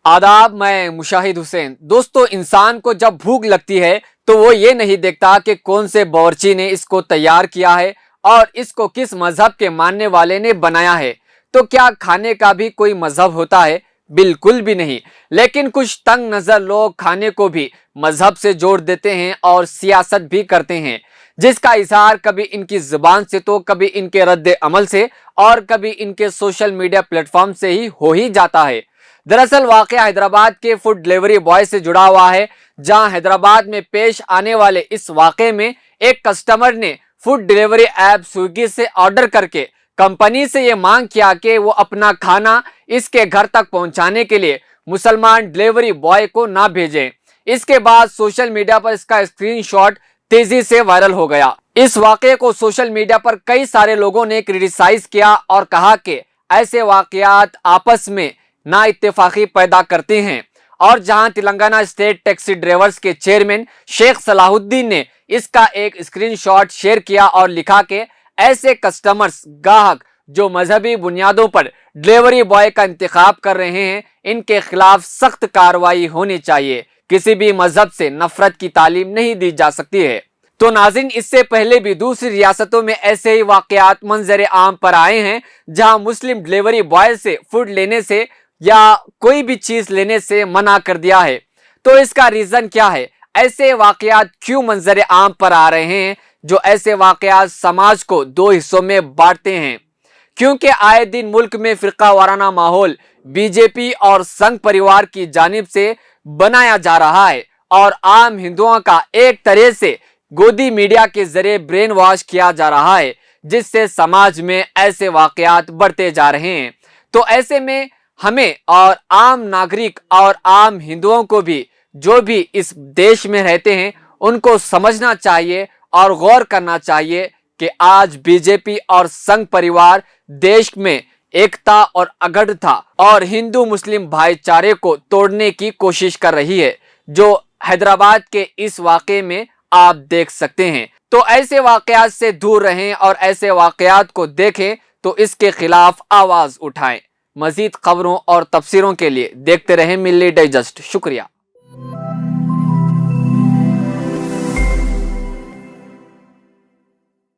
आदाब, मैं मुशाहिद हुसैन। दोस्तों, इंसान को जब भूख लगती है तो वो ये नहीं देखता कि कौन से बावर्ची ने इसको तैयार किया है और इसको किस मजहब के मानने वाले ने बनाया है। तो क्या खाने का भी कोई मजहब होता है? बिल्कुल भी नहीं। लेकिन कुछ तंग नजर लोग खाने को भी मजहब से जोड़ देते हैं और सियासत भी करते हैं, जिसका इजहार कभी इनकी जुबान से तो कभी इनके रद्द अमल से और कभी इनके सोशल मीडिया प्लेटफॉर्म से हो ही जाता है। दरअसल वाकया हैदराबाद के फूड डिलीवरी बॉय से जुड़ा हुआ है, जहां हैदराबाद में पेश आने वाले इस वाकये में एक कस्टमर ने फूड डिलीवरी ऐप स्विगी से ऑर्डर करके कंपनी से ये मांग किया कि वो अपना खाना इसके घर तक पहुंचाने के लिए मुसलमान डिलीवरी बॉय को ना भेजें। इसके बाद सोशल मीडिया पर इसका स्क्रीनशॉट तेजी से वायरल हो गया। इस वाकये को सोशल मीडिया पर कई सारे लोगों ने क्रिटिसाइज किया और कहा कि ऐसे वाकयात आपस में ना इत्तेफाकी पैदा करते हैं। और जहां तेलंगाना स्टेट टैक्सी ड्राइवर्स के चेयरमैन शेख सलाहुद्दीन ने इसका एक स्क्रीनशॉट शेयर किया और लिखा कि ऐसे कस्टमर्स ग्राहक जो मजहबी बुनियादों पर डिलीवरी बॉय का इंतखाब कर रहे हैं, इनके खिलाफ सख्त कार्रवाई होनी चाहिए। किसी भी मजहब से नफरत की तालीम नहीं दी जा सकती है। तो नाज़रीन, इससे पहले भी दूसरी रियासतों में ऐसे ही वाकयात मंजर आम पर आए हैं, जहां मुस्लिम डिलीवरी बॉय से फूड लेने से या कोई भी चीज लेने से मना कर दिया है। तो इसका रीजन क्या है? ऐसे वाकयात क्यों मंजर आम पर आ रहे हैं? जो ऐसे वाकयात समाज को दो हिस्सों में बांटते हैं, क्योंकि आए दिन मुल्क में फिरका वाराना माहौल बीजेपी और संघ परिवार की जानिब से बनाया जा रहा है और आम हिंदुओं का एक तरह से गोदी मीडिया के जरिए ब्रेन वॉश किया जा रहा है, जिससे समाज में ऐसे वाकयात बढ़ते जा रहे हैं। तो ऐसे में हमें और आम नागरिक और आम हिंदुओं को भी, जो भी इस देश में रहते हैं, उनको समझना चाहिए और गौर करना चाहिए कि आज बीजेपी और संघ परिवार देश में एकता और अखंडता और हिंदू मुस्लिम भाईचारे को तोड़ने की कोशिश कर रही है, जो हैदराबाद के इस वाकये में आप देख सकते हैं। तो ऐसे वाकयात से दूर रहें और ऐसे वाकयात को देखें तो इसके खिलाफ आवाज उठाएं। मजीद खबरों और तफसीरों के लिए देखते रहें मिल्ली डाइजेस्ट। शुक्रिया।